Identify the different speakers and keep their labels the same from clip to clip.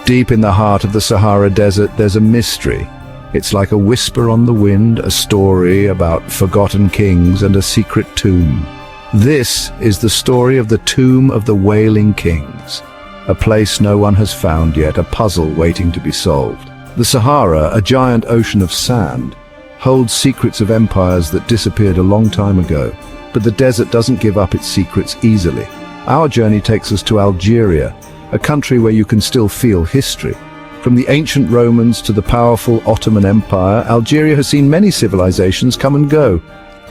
Speaker 1: Deep in the heart of the Sahara Desert, there's a mystery. It's like a whisper on the wind, a story about forgotten kings and a secret tomb. This is the story of the tomb of the Wailing Kings, a place no one has found yet, a puzzle waiting to be solved. The Sahara, a giant ocean of sand, holds secrets of empires that disappeared a long time ago. But the desert doesn't give up its secrets easily. Our journey takes us to Algeria, a country where you can still feel history. From the ancient Romans to the powerful Ottoman Empire, Algeria has seen many civilizations come and go.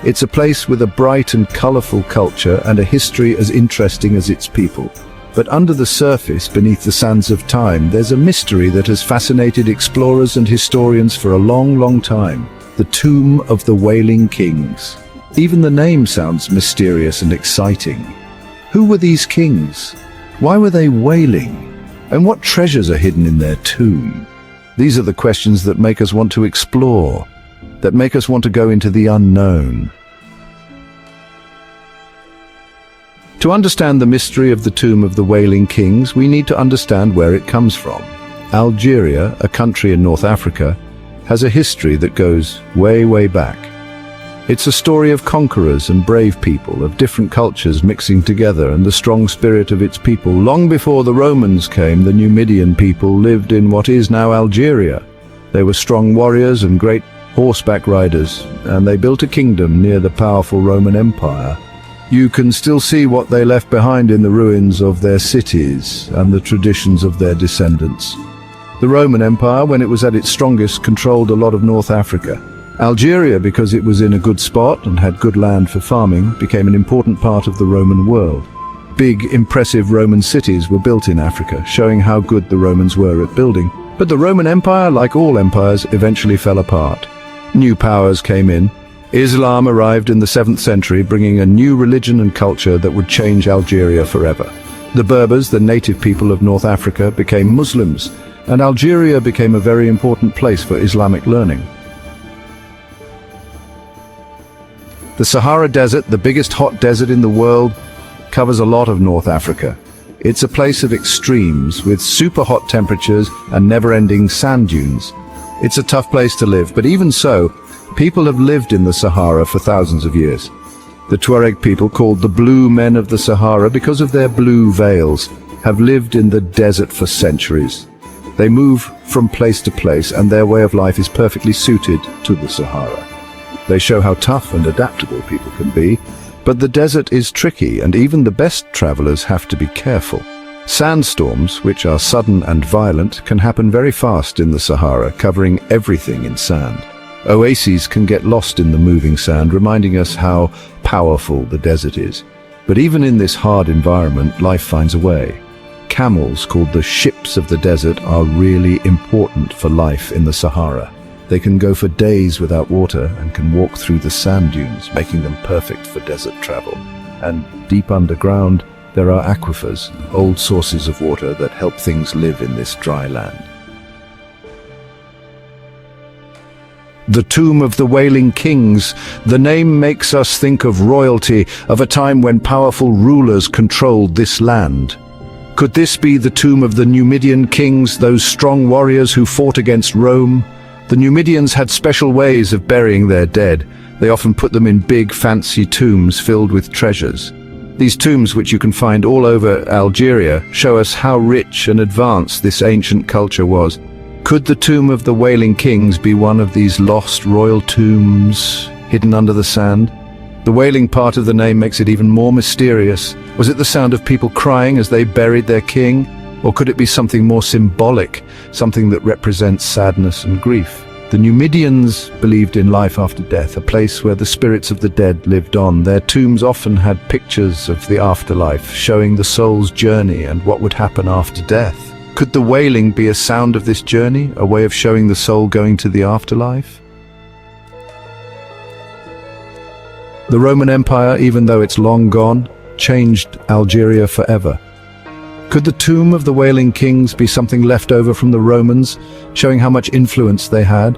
Speaker 1: It's a place with a bright and colorful culture and a history as interesting as its people. But under the surface, beneath the sands of time, there's a mystery that has fascinated explorers and historians for a long, long time. The tomb of the Wailing Kings. Even the name sounds mysterious and exciting. Who were these kings? Why were they wailing? And what treasures are hidden in their tomb? These are the questions that make us want to explore, that make us want to go into the unknown. To understand the mystery of the tomb of the Wailing Kings, we need to understand where it comes from. Algeria, a country in North Africa, has a history that goes way, way back. It's a story of conquerors and brave people, of different cultures mixing together, and the strong spirit of its people. Long before the Romans came, the Numidian people lived in what is now Algeria. They were strong warriors and great horseback riders, and they built a kingdom near the powerful Roman Empire. You can still see what they left behind in the ruins of their cities and the traditions of their descendants. The Roman Empire, when it was at its strongest, controlled a lot of North Africa. Algeria, because it was in a good spot and had good land for farming, became an important part of the Roman world. Big, impressive Roman cities were built in Africa, showing how good the Romans were at building. But the Roman Empire, like all empires, eventually fell apart. New powers came in. Islam arrived in the 7th century, bringing a new religion and culture that would change Algeria forever. The Berbers, the native people of North Africa, became Muslims, and Algeria became a very important place for Islamic learning. The Sahara Desert, the biggest hot desert in the world, covers a lot of North Africa. It's a place of extremes, with super hot temperatures and never-ending sand dunes. It's a tough place to live, but even so, people have lived in the Sahara for thousands of years. The Tuareg people, called the Blue Men of the Sahara because of their blue veils, have lived in the desert for centuries. They move from place to place, and their way of life is perfectly suited to the Sahara. They show how tough and adaptable people can be, but the desert is tricky, and even the best travelers have to be careful. Sandstorms, which are sudden and violent, can happen very fast in the Sahara, covering everything in sand. Oases can get lost in the moving sand, reminding us how powerful the desert is. But even in this hard environment, life finds a way. Camels, called the ships of the desert, are really important for life in the Sahara. They can go for days without water and can walk through the sand dunes, making them perfect for desert travel. And deep underground, there are aquifers, old sources of water that help things live in this dry land. The tomb of the Wailing Kings. The name makes us think of royalty, of a time when powerful rulers controlled this land. Could this be the tomb of the Numidian kings, those strong warriors who fought against Rome? The Numidians had special ways of burying their dead. They often put them in big, fancy tombs filled with treasures. These tombs, which you can find all over Algeria, show us how rich and advanced this ancient culture was. Could the tomb of the Wailing Kings be one of these lost royal tombs hidden under the sand? The wailing part of the name makes it even more mysterious. Was it the sound of people crying as they buried their king? Or could it be something more symbolic, something that represents sadness and grief? The Numidians believed in life after death, a place where the spirits of the dead lived on. Their tombs often had pictures of the afterlife, showing the soul's journey and what would happen after death. Could the wailing be a sound of this journey, a way of showing the soul going to the afterlife? The Roman Empire, even though it's long gone, changed Algeria forever. Could the tomb of the Wailing Kings be something left over from the Romans, showing how much influence they had?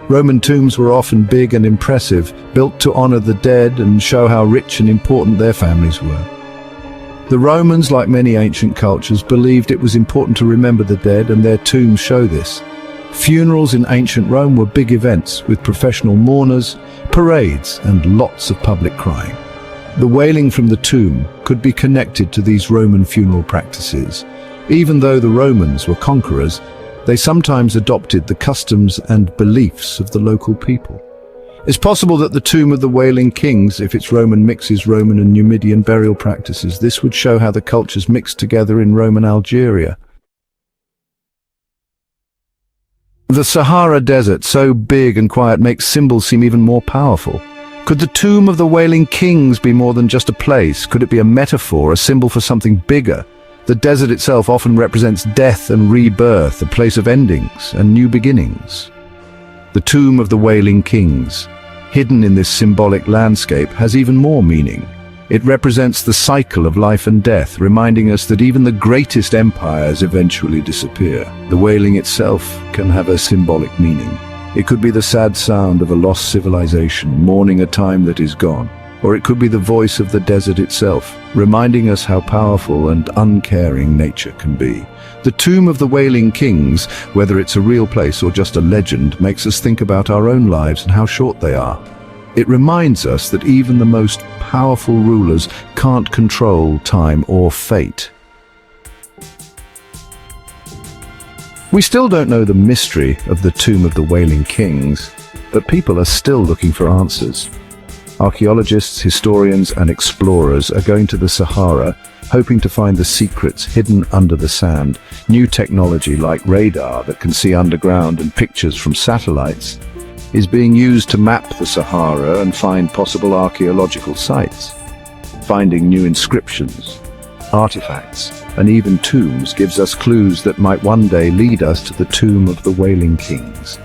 Speaker 1: Roman tombs were often big and impressive, built to honor the dead and show how rich and important their families were. The Romans, like many ancient cultures, believed it was important to remember the dead, and their tombs show this. Funerals in ancient Rome were big events with professional mourners, parades, and lots of public crying. The wailing from the tomb could be connected to these Roman funeral practices. Even though the Romans were conquerors, they sometimes adopted the customs and beliefs of the local people. It's possible that the tomb of the Wailing Kings, if its Roman mixes Roman and Numidian burial practices, this would show how the cultures mixed together in Roman Algeria. The Sahara Desert, so big and quiet, makes symbols seem even more powerful. Could the tomb of the Wailing Kings be more than just a place? Could it be a metaphor, a symbol for something bigger? The desert itself often represents death and rebirth, a place of endings and new beginnings. The tomb of the Wailing Kings, hidden in this symbolic landscape, has even more meaning. It represents the cycle of life and death, reminding us that even the greatest empires eventually disappear. The wailing itself can have a symbolic meaning. It could be the sad sound of a lost civilization, mourning a time that is gone. Or it could be the voice of the desert itself, reminding us how powerful and uncaring nature can be. The tomb of the Wailing Kings, whether it's a real place or just a legend, makes us think about our own lives and how short they are. It reminds us that even the most powerful rulers can't control time or fate. We still don't know the mystery of the tomb of the Wailing Kings, but people are still looking for answers. Archaeologists, historians, and explorers are going to the Sahara, hoping to find the secrets hidden under the sand. New technology like radar that can see underground and pictures from satellites is being used to map the Sahara and find possible archaeological sites. Finding new inscriptions, artifacts, and even tombs gives us clues that might one day lead us to the tomb of the Wailing Kings.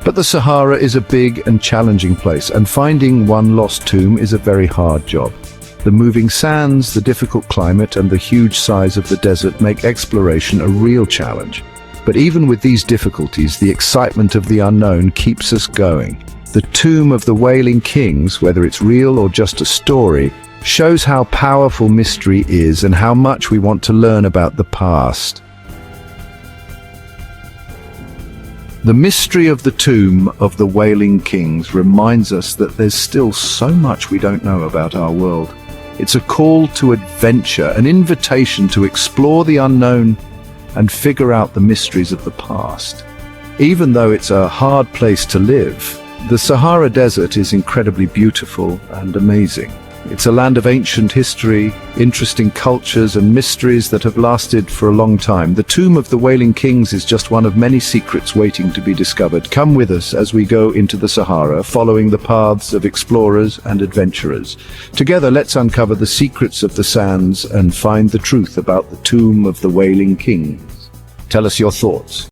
Speaker 1: But the Sahara is a big and challenging place, and finding one lost tomb is a very hard job. The moving sands, the difficult climate, and the huge size of the desert make exploration a real challenge. But even with these difficulties, the excitement of the unknown keeps us going. The tomb of the Wailing Kings, whether it's real or just a story, shows how powerful mystery is and how much we want to learn about the past. The mystery of the tomb of the Wailing Kings reminds us that there's still so much we don't know about our world. It's a call to adventure, an invitation to explore the unknown and figure out the mysteries of the past. Even though it's a hard place to live, the Sahara Desert is incredibly beautiful and amazing. It's a land of ancient history, interesting cultures, and mysteries that have lasted for a long time. The tomb of the Wailing Kings is just one of many secrets waiting to be discovered. Come with us as we go into the Sahara, following the paths of explorers and adventurers. Together, let's uncover the secrets of the sands and find the truth about the tomb of the Wailing Kings. Tell us your thoughts.